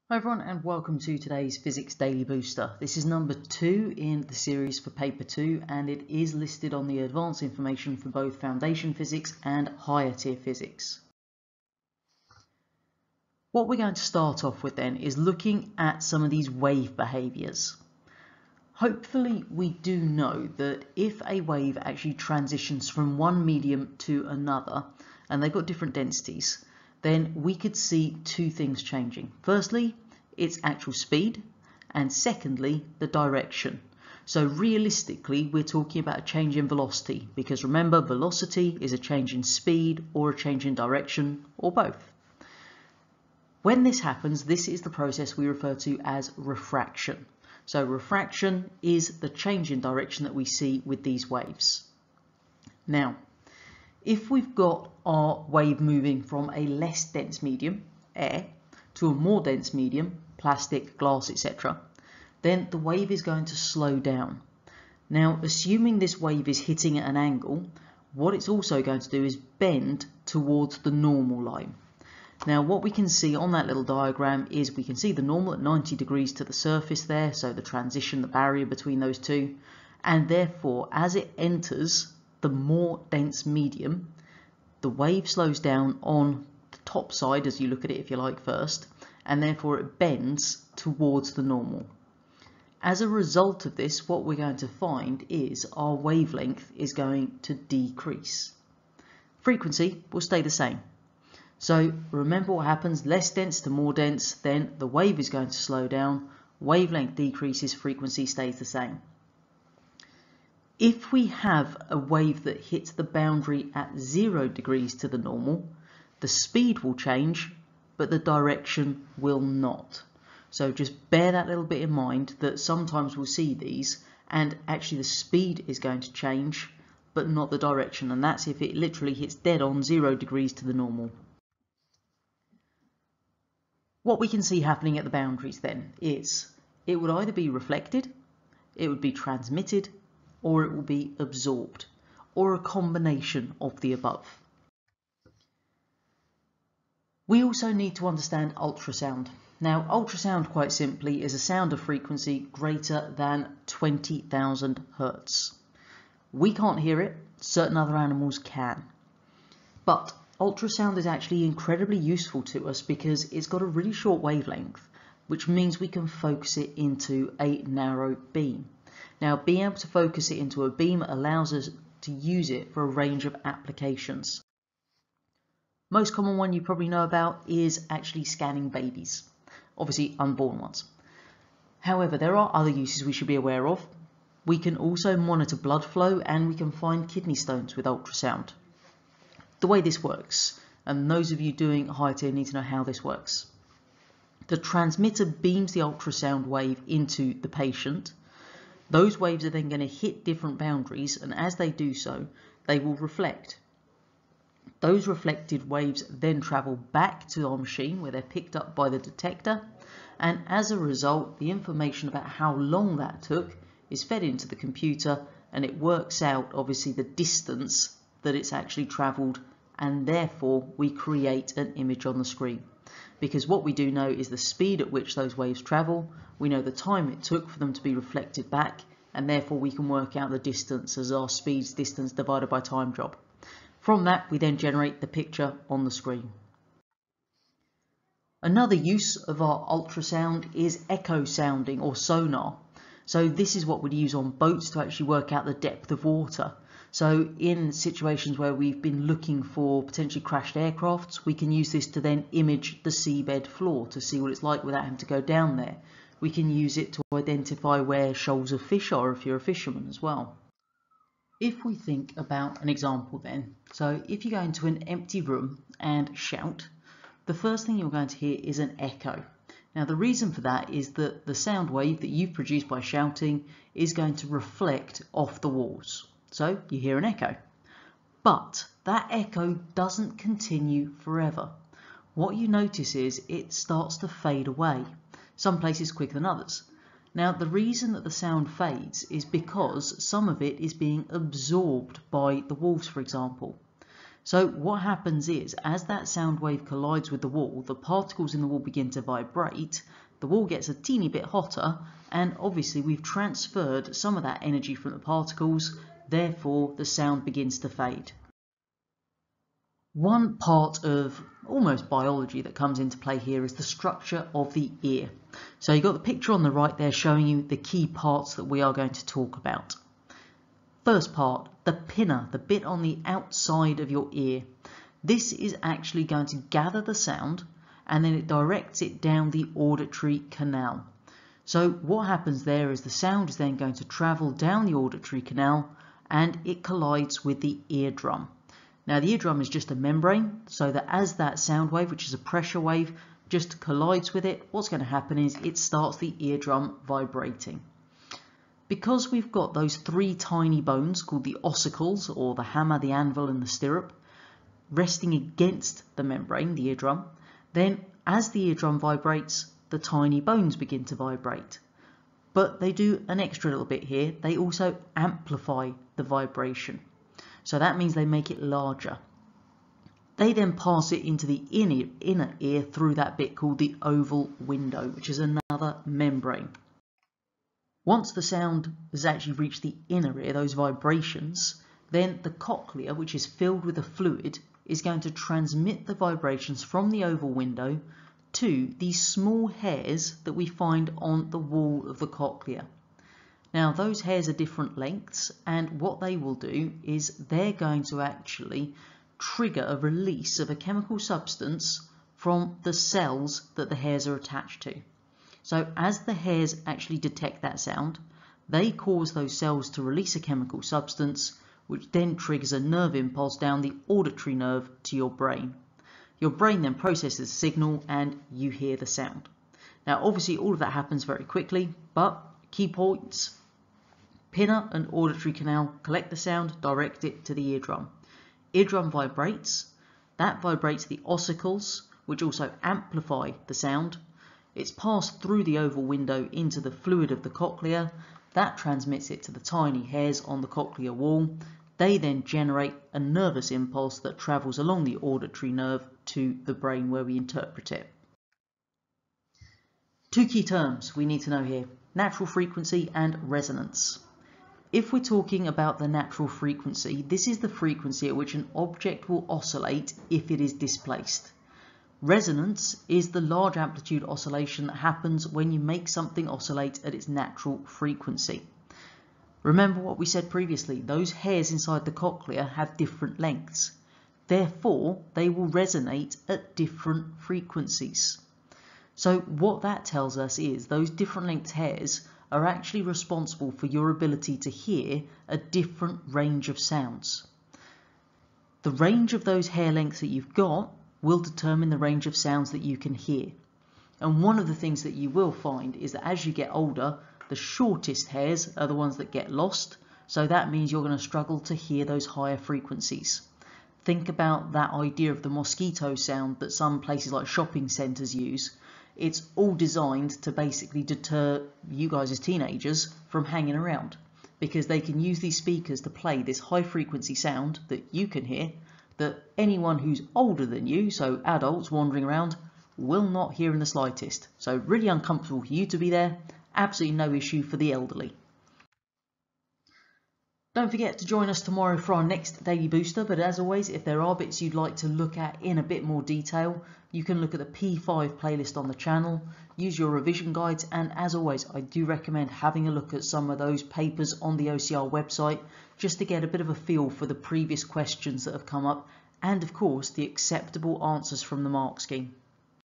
Hi everyone and welcome to today's Physics Daily Booster. This is number 2 in the series for paper 2 and it is listed on the advanced information for both foundation physics and higher tier physics. What we're going to start off with then is looking at some of these wave behaviours. Hopefully we do know that if a wave actually transitions from one medium to another and they've got different densities, then we could see two things changing. Firstly, its actual speed, and secondly, the direction. So realistically, we're talking about a change in velocity, because remember, velocity is a change in speed or a change in direction, or both. When this happens, this is the process we refer to as refraction. So refraction is the change in direction that we see with these waves. Now, if we've got our wave moving from a less dense medium, air, to a more dense medium, plastic, glass, etc., then the wave is going to slow down. Now, assuming this wave is hitting at an angle, what it's also going to do is bend towards the normal line. Now, what we can see on that little diagram is we can see the normal at 90 degrees to the surface there, so the transition, the barrier between those two, and therefore, as it enters the more dense medium, the wave slows down on the top side, as you look at it if you like first, and therefore it bends towards the normal. As a result of this, what we're going to find is our wavelength is going to decrease. Frequency will stay the same. So remember what happens, less dense to more dense, then the wave is going to slow down, wavelength decreases, frequency stays the same. If we have a wave that hits the boundary at 0 degrees to the normal, the speed will change, but the direction will not. So just bear that little bit in mind, that sometimes we'll see these and actually the speed is going to change, but not the direction, and that's if it literally hits dead on 0 degrees to the normal. What we can see happening at the boundaries then is it would either be reflected, it would be transmitted, or it will be absorbed, or a combination of the above. We also need to understand ultrasound. Now, ultrasound quite simply is a sound of frequency greater than 20,000 Hertz. We can't hear it, certain other animals can. But ultrasound is actually incredibly useful to us because it's got a really short wavelength, which means we can focus it into a narrow beam. Now, being able to focus it into a beam allows us to use it for a range of applications. Most common one you probably know about is actually scanning babies, obviously unborn ones. However, there are other uses we should be aware of. We can also monitor blood flow and we can find kidney stones with ultrasound. The way this works, and those of you doing high tier need to know how this works. The transmitter beams the ultrasound wave into the patient. Those waves are then going to hit different boundaries, and as they do so, they will reflect. Those reflected waves then travel back to our machine where they're picked up by the detector, and as a result, the information about how long that took is fed into the computer, and it works out obviously the distance that it's actually travelled, and therefore we create an image on the screen. Because what we do know is the speed at which those waves travel, we know the time it took for them to be reflected back, and therefore we can work out the distance as our speed's distance divided by time job. From that, we then generate the picture on the screen. Another use of our ultrasound is echo sounding or sonar. So this is what we'd use on boats to actually work out the depth of water. So in situations where we've been looking for potentially crashed aircrafts, we can use this to then image the seabed floor to see what it's like without having to go down there. We can use it to identify where shoals of fish are if you're a fisherman as well. If we think about an example then, so if you go into an empty room and shout, the first thing you're going to hear is an echo. Now the reason for that is that the sound wave that you've produced by shouting is going to reflect off the walls. So you hear an echo. But that echo doesn't continue forever. What you notice is it starts to fade away, some places quicker than others. Now the reason that the sound fades is because some of it is being absorbed by the walls, for example. So what happens is, as that sound wave collides with the wall, the particles in the wall begin to vibrate, the wall gets a teeny bit hotter, and obviously we've transferred some of that energy from the particles, therefore the sound begins to fade. One part of almost biology that comes into play here is the structure of the ear. So you've got the picture on the right there showing you the key parts that we are going to talk about. First part, the pinna, the bit on the outside of your ear. This is actually going to gather the sound and then it directs it down the auditory canal. So what happens there is the sound is then going to travel down the auditory canal and it collides with the eardrum. Now the eardrum is just a membrane, so that as that sound wave, which is a pressure wave, just collides with it, what's going to happen is it starts the eardrum vibrating. Because we've got those three tiny bones called the ossicles, or the hammer, the anvil and the stirrup, resting against the membrane, the eardrum, then as the eardrum vibrates, the tiny bones begin to vibrate. But they do an extra little bit here, they also amplify the vibration. So that means they make it larger. They then pass it into the inner ear through that bit called the oval window, which is another membrane. Once the sound has actually reached the inner ear, those vibrations, then the cochlea, which is filled with a fluid, is going to transmit the vibrations from the oval window to these small hairs that we find on the wall of the cochlea. Now those hairs are different lengths, and what they will do is they're going to actually trigger a release of a chemical substance from the cells that the hairs are attached to. So as the hairs actually detect that sound, they cause those cells to release a chemical substance, which then triggers a nerve impulse down the auditory nerve to your brain. Your brain then processes the signal and you hear the sound. Now obviously all of that happens very quickly, but key points: pinna and auditory canal collect the sound, direct it to the eardrum. Eardrum vibrates, that vibrates the ossicles, which also amplify the sound. It's passed through the oval window into the fluid of the cochlea, that transmits it to the tiny hairs on the cochlear wall. They then generate a nervous impulse that travels along the auditory nerve to the brain where we interpret it. Two key terms we need to know here: natural frequency and resonance. If we're talking about the natural frequency, this is the frequency at which an object will oscillate if it is displaced. Resonance is the large amplitude oscillation that happens when you make something oscillate at its natural frequency. Remember what we said previously, those hairs inside the cochlea have different lengths. Therefore, they will resonate at different frequencies. So what that tells us is those different length hairs are actually responsible for your ability to hear a different range of sounds. The range of those hair lengths that you've got will determine the range of sounds that you can hear. And one of the things that you will find is that as you get older, the shortest hairs are the ones that get lost, so that means you're going to struggle to hear those higher frequencies. Think about that idea of the mosquito sound that some places like shopping centres use. It's all designed to basically deter you guys as teenagers from hanging around, because they can use these speakers to play this high frequency sound that you can hear that anyone who's older than you, so adults wandering around, will not hear in the slightest. So really uncomfortable for you to be there, absolutely no issue for the elderly. Don't forget to join us tomorrow for our next Daily Booster, but as always, if there are bits you'd like to look at in a bit more detail, you can look at the P5 playlist on the channel, use your revision guides, and as always, I do recommend having a look at some of those papers on the OCR website, just to get a bit of a feel for the previous questions that have come up, and of course, the acceptable answers from the mark scheme.